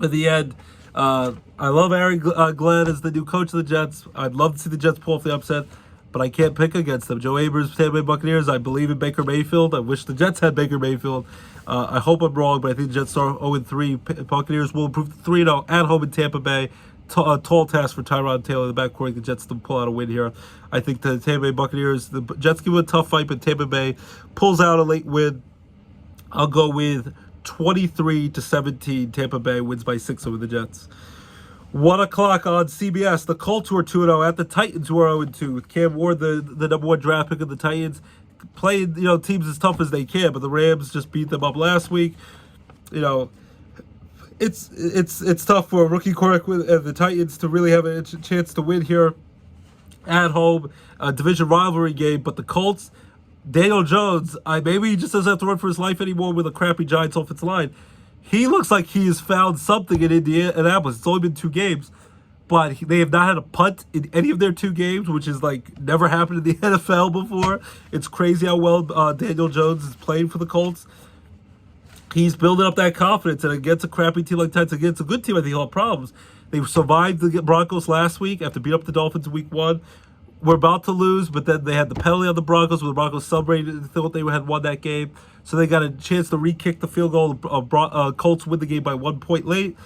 At the end, I love Aaron Glenn as the new coach of the Jets. I'd love to see the Jets pull off the upset, but I can't pick against them. Joe Abrams, Tampa Bay Buccaneers. I believe in Baker Mayfield. I wish the Jets had Baker Mayfield. I hope I'm wrong, but I think the Jets are 0-3. Buccaneers will improve to 3-0 at home in Tampa Bay. A tall task for Tyrod Taylor in the backcourt. The Jets to pull out a win here. I think the Tampa Bay Buccaneers, the Jets give a tough fight, but Tampa Bay pulls out a late win. I'll go with 23-17. Tampa Bay wins by 6 over the Jets. 1 o'clock on CBS. The Colts who are 2-0 at the Titans who are 0-2. With Cam Ward, the number 1 draft pick of the Titans, playing teams as tough as they can, but the Rams just beat them up last week. It's tough for a rookie quarterback with the Titans to really have a chance to win here at home. A division rivalry game, but the Colts, Daniel Jones, maybe he just doesn't have to run for his life anymore with a crappy Giants offensive line. He looks like he has found something in Indianapolis. It's only been 2 games, but they have not had a punt in any of their 2 games, which is never happened in the NFL before. It's crazy how well Daniel Jones is playing for the Colts. He's building up that confidence, and against a crappy team like Titans, against a good team, I think he'll have problems. They survived the Broncos last week after beat up the Dolphins in week 1. We're about to lose, but then they had the penalty on the Broncos, where the Broncos celebrated and thought they had won that game. So they got a chance to re-kick the field goal. Colts win the game by 1 point late.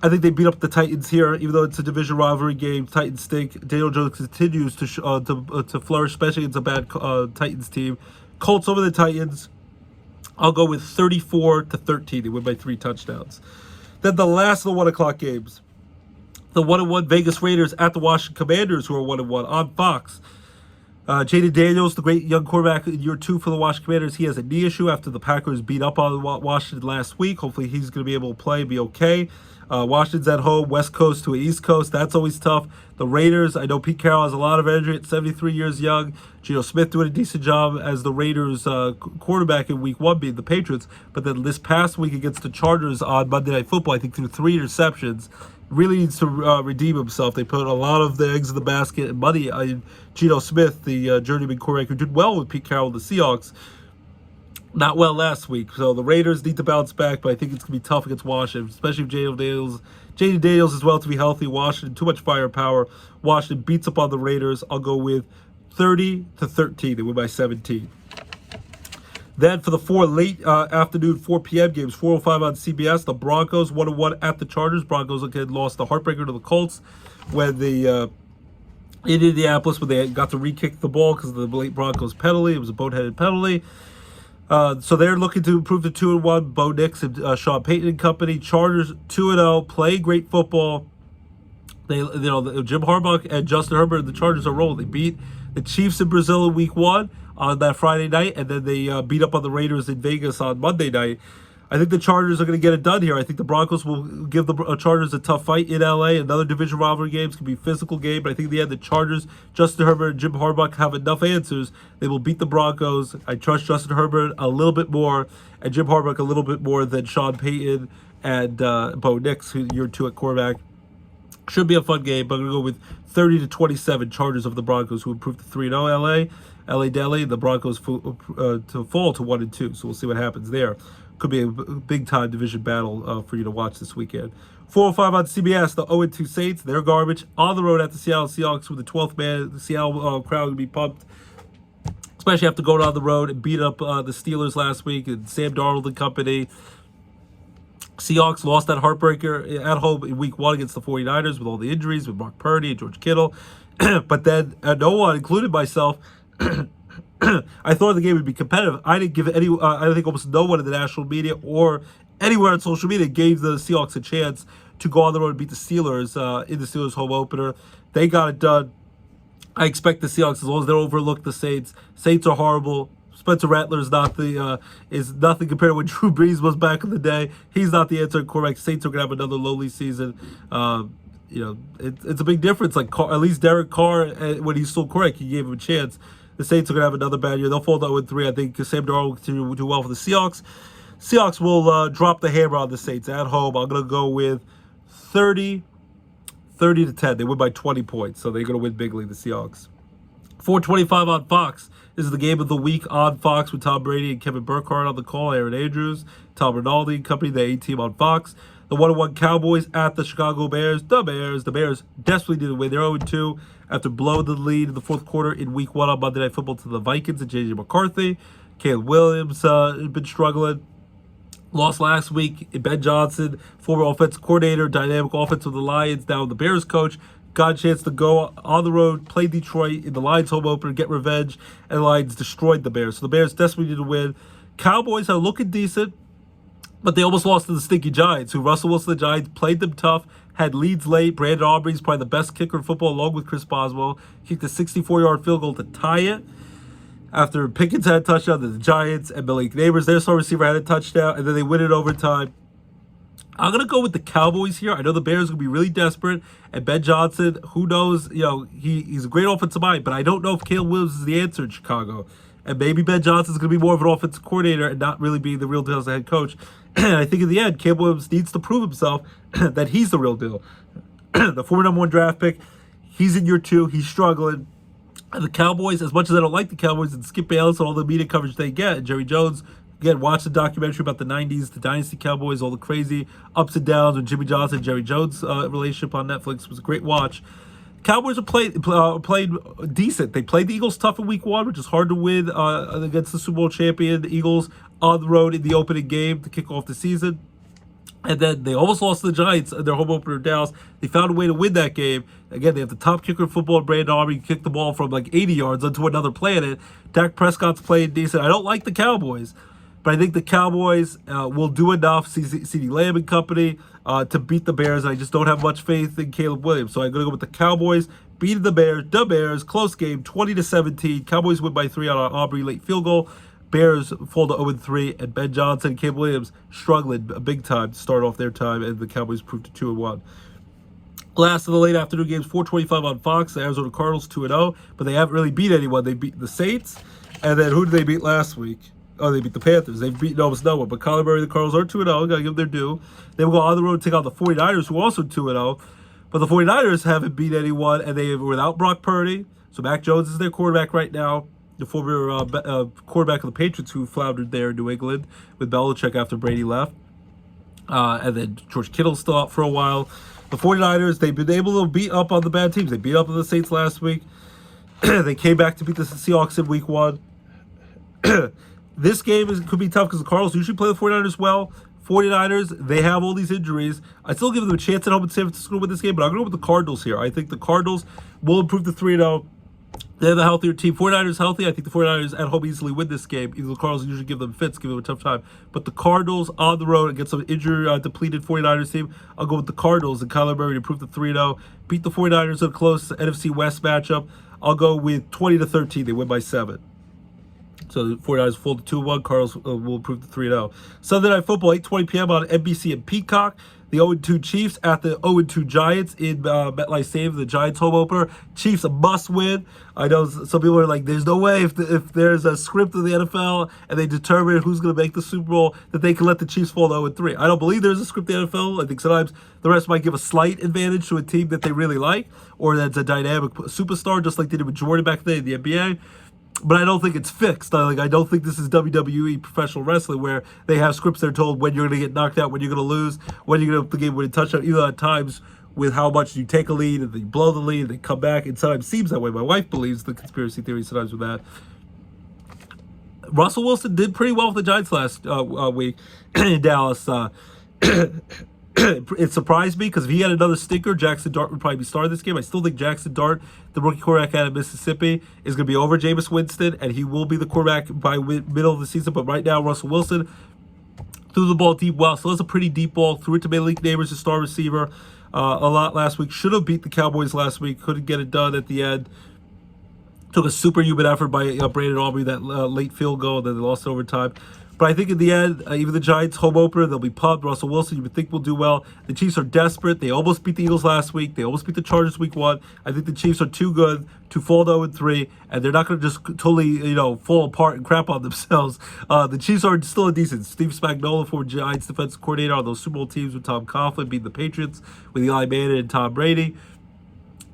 I think they beat up the Titans here, even though it's a division rivalry game. Titans stink. Daniel Jones continues to flourish, especially against a bad Titans team. Colts over the Titans. I'll go with 34-13. They win by 3 touchdowns. Then the last of the 1 o'clock games. The 1-1 Vegas Raiders at the Washington Commanders, who are 1-1 on Fox. Jaden Daniels, the great young quarterback in year 2 for the Washington Commanders, he has a knee issue after the Packers beat up on Washington last week. Hopefully he's going to be able to play and be okay. Washington's at home, West Coast to East Coast. That's always tough. The Raiders, I know Pete Carroll has a lot of energy at 73 years young. Geno Smith doing a decent job as the Raiders quarterback in week 1, being the Patriots. But then this past week against the Chargers on Monday Night Football, I think through 3 interceptions, really needs to redeem himself. They put a lot of the eggs in the basket and money on Geno Smith, the journeyman quarterback who did well with Pete Carroll and the Seahawks. Not well last week. So the Raiders need to bounce back, but I think it's going to be tough against Washington, especially if Jaden Daniels is well to be healthy. Washington, too much firepower. Washington beats up on the Raiders. I'll go with 30-13. They win by 17. Then for the 4 late afternoon, 4 p.m. games, 4:05 on CBS, the Broncos 1-1 at the Chargers. Broncos again lost the heartbreaker to the Colts when in Indianapolis, when they got to re-kick the ball because of the late Broncos penalty. It was a boneheaded penalty. So they're looking to improve to 2-1. Bo Nix and Sean Payton and company. Chargers 2-0, play great football. Jim Harbaugh and Justin Herbert and the Chargers are rolling. They beat the Chiefs in Brazil in week 1 on that Friday night, and then they beat up on the Raiders in Vegas on Monday night. I think the Chargers are going to get it done here. I think the Broncos will give the Chargers a tough fight in LA. Another division rivalry game. It's going to be a physical game, but I think in the end, the Chargers, Justin Herbert and Jim Harbaugh have enough answers. They will beat the Broncos. I trust Justin Herbert a little bit more, and Jim Harbaugh a little bit more than Sean Payton and Bo Nix, who year 2 at quarterback. Should be a fun game, but I'm going to go with 30-27 Chargers of the Broncos, who improved to 3-0 LA Deli. The Broncos to fall to 1-2, so we'll see what happens there. Could be a big-time division battle for you to watch this weekend. 4:05 on CBS, the 0-2 Saints. They're garbage. On the road at the Seattle Seahawks with the 12th man. The Seattle crowd will be pumped, especially after going on the road and beat up the Steelers last week and Sam Darnold and company. Seahawks lost that heartbreaker at home in week 1 against the 49ers with all the injuries with Mark Purdy and George Kittle. But then no one, including myself, I thought the game would be competitive. I didn't give I think almost no one in the national media or anywhere on social media gave the Seahawks a chance to go on the road and beat the Steelers in the Steelers home opener. They got it done. I expect the Seahawks, as long as they don't overlook the Saints. Saints are horrible. Spencer Rattler is nothing compared to when Drew Brees was back in the day. He's not the answer. Correct. Saints are gonna have another lowly season. It's a big difference. Like at least Derek Carr, when he's still correct, he gave him a chance. The Saints are going to have another bad year. They'll fall to 0-3. I think Sam Darnold will continue to do well for the Seahawks. Seahawks will drop the hammer on the Saints at home. I'm going to go with 30-10. They win by 20 points, so they're going to win bigly, the Seahawks. 4:25 on Fox. This is the game of the week on Fox with Tom Brady and Kevin Burkhardt on the call, Aaron Andrews, Tom Rinaldi and company, the A-Team on Fox. The 1-1 Cowboys at the Chicago Bears. The Bears desperately didn't win. They're 0-2 after blowing the lead in the fourth quarter in Week 1 on Monday Night Football to the Vikings and J.J. McCarthy. Caleb Williams has been struggling. Lost last week. Ben Johnson, former offensive coordinator, dynamic offense with the Lions, now the Bears coach, got a chance to go on the road, play Detroit in the Lions home opener, get revenge, and the Lions destroyed the Bears. So the Bears desperately didn't win. Cowboys are looking decent, but they almost lost to the stinky Giants, who Russell Wilson, the Giants, played them tough, had leads late. Brandon Aubrey's probably the best kicker in football, along with Chris Boswell. Kicked a 64-yard field goal to tie it. After Pickens had a touchdown, the Giants and Malik Neighbors, their star receiver, had a touchdown, and then they win it overtime. I'm going to go with the Cowboys here. I know the Bears are going to be really desperate, and Ben Johnson, who knows, he's a great offensive mind, but I don't know if Caleb Williams is the answer in Chicago. And maybe Ben Johnson is going to be more of an offensive coordinator and not really be the real deal as a head coach. And I think in the end, Caleb Williams needs to prove himself that he's the real deal. The former number 1 draft pick, he's in year 2, he's struggling. And the Cowboys, as much as I don't like the Cowboys and Skip Bayless and all the media coverage they get, and Jerry Jones, again, watch the documentary about the 90s, the Dynasty Cowboys, all the crazy ups and downs with Jimmy Johnson and Jerry Jones relationship on Netflix. It was a great watch. Cowboys are played decent. They played the Eagles tough in Week 1, which is hard to win against the Super Bowl champion, the Eagles, on the road in the opening game to kick off the season. And then they almost lost to the Giants in their home opener in Dallas. They found a way to win that game. Again, they have the top kicker in football, Brandon Aubrey. He kicked the ball from like 80 yards onto another planet. Dak Prescott's playing decent. I don't like the Cowboys, but I think the Cowboys will do enough, CeeDee Lamb and company, to beat the Bears. I just don't have much faith in Caleb Williams. So I'm going to go with the Cowboys, beating the Bears. The Bears, close game, 20-17. Cowboys win by 3 on an Aubrey late field goal. Bears fall to 0-3, and Ben Johnson and Caleb Williams struggling a big time to start off their time, and the Cowboys proved to 2-1. Last of the late afternoon games, 4:25 on Fox. The Arizona Cardinals 2-0, but they haven't really beat anyone. They beat the Saints, and then who did they beat last week? Oh, they beat the Panthers. They've beaten almost no one, but Kyler Murray, the Cardinals are 2-0. Got to give them their due. They will go on the road and take out the 49ers, who are also 2-0, but the 49ers haven't beat anyone, and they were without Brock Purdy, so Mac Jones is their quarterback right now. The former quarterback of the Patriots, who floundered there in New England with Belichick after Brady left. And then George Kittle's still out for a while. The 49ers, they've been able to beat up on the bad teams. They beat up on the Saints last week. They came back to beat the Seahawks in Week 1. This game could be tough because the Cardinals usually play the 49ers well. 49ers, they have all these injuries. I still give them a chance at home in San Francisco to win this game, but I'm going to go with the Cardinals here. I think the Cardinals will improve to 3-0. They're the healthier team. 49ers healthy. I think the 49ers at home easily win this game. Even the Cardinals usually give them fits, give them a tough time. But the Cardinals on the road against some injury-depleted 49ers team, I'll go with the Cardinals and Kyler Murray to improve to 3-0. Beat the 49ers in a close NFC West matchup. I'll go with 20-13. They win by 7. So the 49ers fall to 2-1. Cardinals will improve to 3-0. Sunday Night Football, 8:20 p.m. on NBC and Peacock. The 0-2 Chiefs at the 0-2 Giants in MetLife Stadium, the Giants home opener. Chiefs a must win. I know some people are like, there's no way if there's a script of the NFL and they determine who's going to make the Super Bowl that they can let the Chiefs fall to 0-3. I don't believe there's a script in the NFL. I think sometimes the rest might give a slight advantage to a team that they really like, or that's a dynamic superstar, just like they did with Jordan back then in the NBA. But I don't think it's fixed. I don't think this is WWE professional wrestling where they have scripts they're told when you're going to get knocked out, when you're going to lose, when you're going to have the game winning touchdown. Even at times with how much you take a lead and then you blow the lead and they come back. It sometimes seems that way. My wife believes the conspiracy theory sometimes with that. Russell Wilson did pretty well with the Giants last week in Dallas. It surprised me because if he had another stinker, Jackson Dart would probably be starting this game. I still think Jackson Dart, the rookie quarterback out of Mississippi, is going to be over Jameis Winston, and he will be the quarterback by middle of the season. But right now, Russell Wilson threw the ball deep well. So it was a pretty deep ball. Threw it to Malik Neighbors, his star receiver, a lot last week. Should have beat the Cowboys last week. Couldn't get it done at the end. Took a superhuman effort by Brandon Aubrey, that late field goal, and then they lost it overtime. But I think in the end, even the Giants home opener, they'll be pumped. Russell Wilson, you would think will do well. The Chiefs are desperate. They almost beat the Eagles last week. They almost beat the Chargers week 1. I think the Chiefs are too good to fall to 0-3, and they're not going to just totally, fall apart and crap on themselves. The Chiefs are still a decent. Steve Spagnuolo, former Giants defensive coordinator on those Super Bowl teams with Tom Coughlin, beat the Patriots with Eli Manning and Tom Brady.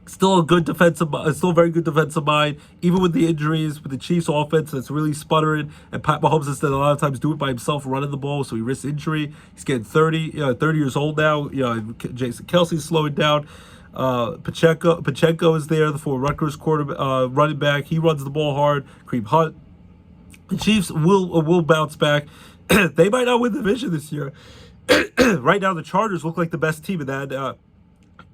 Still still a very good defensive mind, even with the injuries. With the Chiefs' offense that's really sputtering, and Pat Mahomes instead a lot of times do it by himself, running the ball, so he risks injury. He's getting 30 years old now. Jason Kelsey's slowing down. Pacheco is there, the former Rutgers running back. He runs the ball hard. Kareem Hunt. The Chiefs will bounce back. They might not win the division this year. Right now, the Chargers look like the best team in that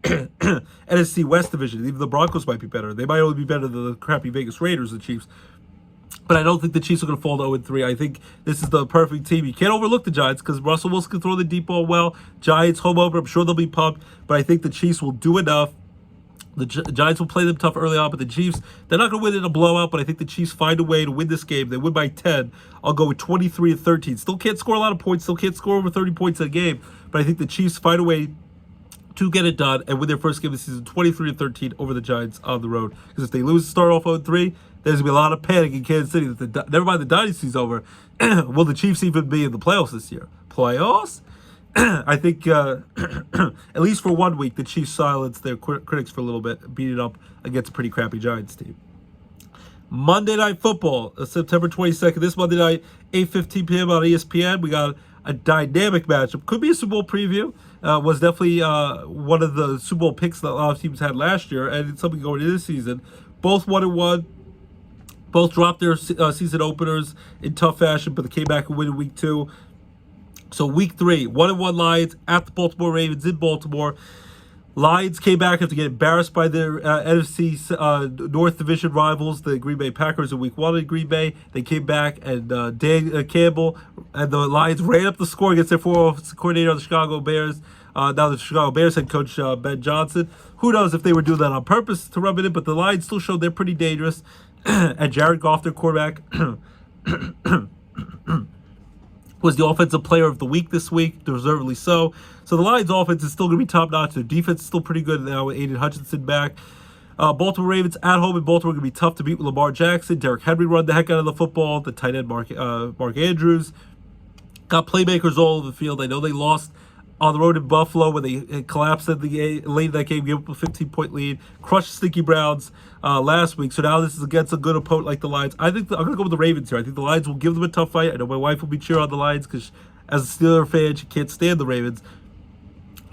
NFC West division. Even the Broncos might be better. They might only be better than the crappy Vegas Raiders, the Chiefs. But I don't think the Chiefs are going to fall to 0-3. I think this is the perfect team. You can't overlook the Giants because Russell Wilson can throw the deep ball well. Giants home opener, I'm sure they'll be pumped. But I think the Chiefs will do enough. The Giants will play them tough early on, but the Chiefs, they're not going to win in a blowout, but I think the Chiefs find a way to win this game. They win by 10. I'll go with 23-13. Still can't score a lot of points. Still can't score over 30 points in a game. But I think the Chiefs find a way to get it done and win their first game of the season 23-13 over the Giants on the road. Because if they lose to start off 0-3, there's going to be a lot of panic in Kansas City. Never mind the dynasty's over. Will the Chiefs even be in the playoffs this year? Playoffs? I think at least for 1 week, the Chiefs silenced their critics for a little bit, beat it up against a pretty crappy Giants team. Monday Night Football, September 22nd. This Monday night, 8:15 p.m. on ESPN. We got a dynamic matchup. Could be a Super Bowl preview. Was definitely one of the Super Bowl picks that a lot of teams had last year, and it's something going into this season. Both 1-1. Both dropped their season openers in tough fashion, but they came back and win in week 2. So week 3, 1-1 Lions at the Baltimore Ravens in Baltimore. Lions came back after getting embarrassed by their NFC North Division rivals, the Green Bay Packers, in week 1 in Green Bay. They came back, and Dan Campbell and the Lions ran up the score against their former offensive coordinator of the Chicago Bears. Now the Chicago Bears head coach Ben Johnson. Who knows if they were doing that on purpose to rub it in, but the Lions still showed they're pretty dangerous. And Jared Goff, their quarterback, was the offensive player of the week this week, deservedly so. So the Lions' offense is still going to be top-notch. Their defense is still pretty good now with Aiden Hutchinson back. Baltimore Ravens at home in Baltimore going to be tough to beat with Lamar Jackson. Derrick Henry run the heck out of the football. The tight end Mark Andrews. Got playmakers all over the field. I know they lost on the road in Buffalo when they collapsed at the late in that game, gave up a 15-point lead, crushed Stinky Browns last week. So now this is against a good opponent like the Lions. I think I'm going to go with the Ravens here. I think the Lions will give them a tough fight. I know my wife will be cheering on the Lions because as a Steeler fan, she can't stand the Ravens.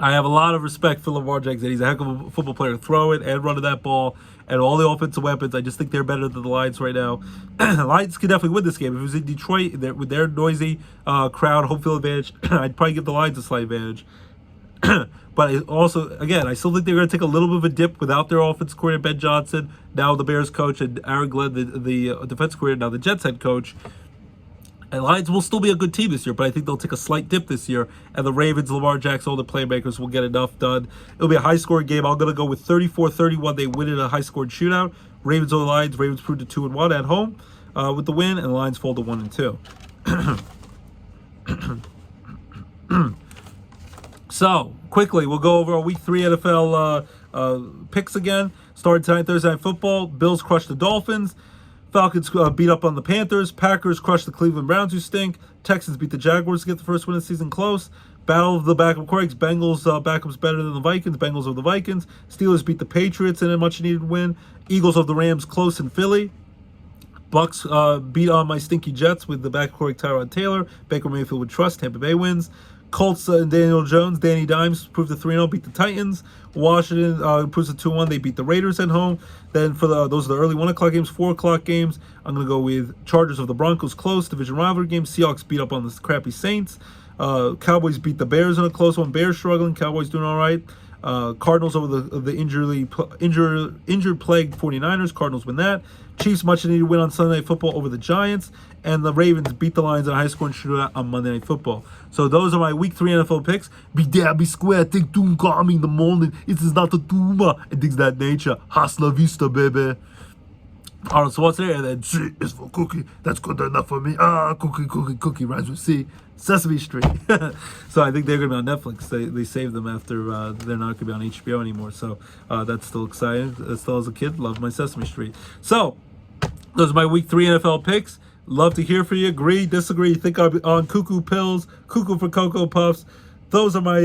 I have a lot of respect for Lamar Jackson. He's a heck of a football player, throwing and running that ball, and all the offensive weapons. I just think they're better than the Lions right now. The Lions could definitely win this game. If it was in Detroit with their noisy crowd, home field advantage, I'd probably give the Lions a slight advantage. But also, again, I still think they're going to take a little bit of a dip without their offensive coordinator, Ben Johnson, now the Bears coach, and Aaron Glenn, the defense coordinator, now the Jets head coach. And Lions will still be a good team this year, but I think they'll take a slight dip this year. And the Ravens, Lamar Jackson, all the playmakers will get enough done. It'll be a high-scoring game. I'm going to go with 34-31. They win in a high-scoring shootout. Ravens over the Lions. Ravens prove to 2-1 at home with the win, and the Lions fall to 1-2. So, quickly, we'll go over our Week 3 NFL picks again. Starting tonight, Thursday Night Football. Bills crush the Dolphins. Falcons beat up on the Panthers. Packers crush the Cleveland Browns, who stink. Texans beat the Jaguars to get the first win of the season close. Battle of the backup quarterbacks. Bengals backup's better than the Vikings. Bengals over the Vikings. Steelers beat the Patriots in a much-needed win. Eagles of the Rams close in Philly. Bucks beat on my stinky Jets with the backup quarterback Tyrod Taylor. Baker Mayfield with trust. Tampa Bay wins. Colts and Daniel Jones, Danny Dimes proved the 3-0, beat the Titans. Washington proves the 2-1. They beat the Raiders at home. Then for those are the early 1 o'clock games, 4 o'clock games. I'm going to go with Chargers of the Broncos, close division rivalry game. Seahawks beat up on the crappy Saints. Cowboys beat the Bears in a close one. Bears struggling. Cowboys doing all right. Cardinals over the injured plagued 49ers. Cardinals win that. Chiefs much needed win on Sunday Night Football over the Giants, and the Ravens beat the Lions in a high-scoring shootout on Monday Night Football. So those are my Week 3 NFL picks. Be there, be square, think doom coming in the morning. It is not a tumor, and things that nature. Hasta la vista, baby. Arnold Schwarzenegger, and then C is for cookie. That's good enough for me. Cookie rhymes with C. Sesame Street. So I think they're going to be on Netflix. They saved them after they're not going to be on HBO anymore. So that's still exciting. Still as a kid, loved my Sesame Street. So those are my Week 3 NFL picks. Love to hear from you. Agree, disagree. Think I'm on cuckoo pills, cuckoo for Cocoa Puffs. Those are my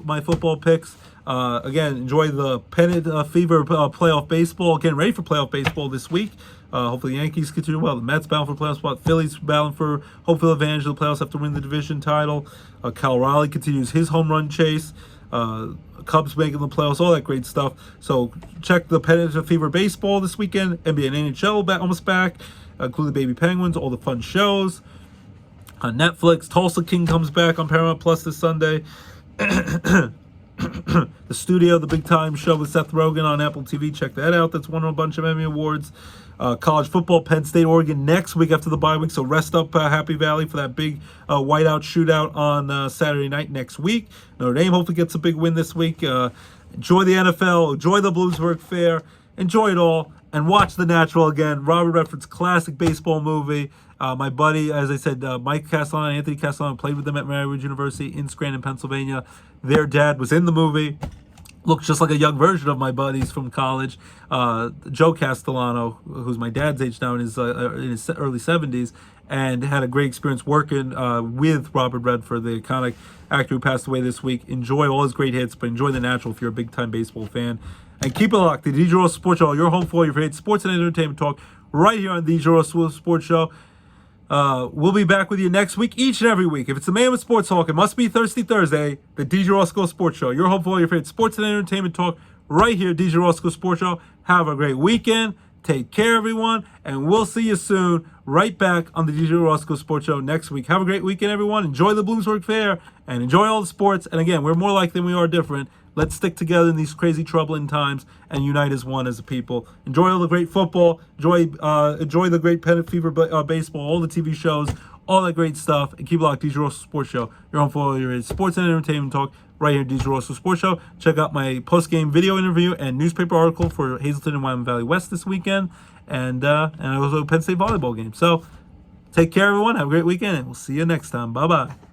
my football picks. Again, enjoy the pennant fever playoff baseball. Getting ready for playoff baseball this week. Hopefully the Yankees continue well. The Mets battling for playoff spot. Phillies battling for home field advantage of the playoffs after winning the division title. Cal Raleigh continues his home run chase. Cubs making the playoffs, all that great stuff. So check the Pennant Fever baseball this weekend. NBA and NHL almost back, including the Baby Penguins, all the fun shows. On Netflix, Tulsa King comes back on Paramount Plus this Sunday. The Studio, the big time show with Seth Rogen on Apple TV. Check that out. That's won a bunch of Emmy Awards. College football, Penn State, Oregon next week after the bye week. So rest up, Happy Valley, for that big whiteout shootout on Saturday night next week. Notre Dame hopefully gets a big win this week. Enjoy the NFL. Enjoy the Bloomsburg Fair. Enjoy it all. And watch The Natural again. Robert Redford's classic baseball movie. My buddy, as I said, Mike Castellano, Anthony Castellano, played with them at Mary Ridge University in Scranton, Pennsylvania. Their dad was in the movie. Looks just like a young version of my buddies from college. Joe Castellano, who's my dad's age now, in his early 70s, and had a great experience working with Robert Redford, the iconic actor who passed away this week. Enjoy all his great hits, but enjoy The Natural if you're a big-time baseball fan. And keep it locked. The DJ Roscoe Sports Show, your home for your favorite sports and entertainment talk, right here on the DJ Roscoe Sports Show. We'll be back with you next week, each and every week. If it's a man with sports talk, it must be Thirsty Thursday, the DJ Roscoe Sports Show. Your home for all your favorite sports and entertainment talk, right here, DJ Roscoe Sports Show. Have a great weekend. Take care, everyone, and we'll see you soon, right back on the DJ Roscoe Sports Show next week. Have a great weekend, everyone. Enjoy the Bloomsburg Fair, and enjoy all the sports. And again, we're more alike than we are different. Let's stick together in these crazy troubling times and unite as one as a people. Enjoy all the great football. Enjoy the great Pennant Fever baseball, all the TV shows, all that great stuff. And keep it locked, DJ Roscoe Sports Show. Your home for all your sports and entertainment talk, right here, DJ Roscoe Sports Show. Check out my post-game video interview and newspaper article for Hazleton and Wyoming Valley West this weekend. And also Penn State volleyball game. So take care, everyone. Have a great weekend, and we'll see you next time. Bye-bye.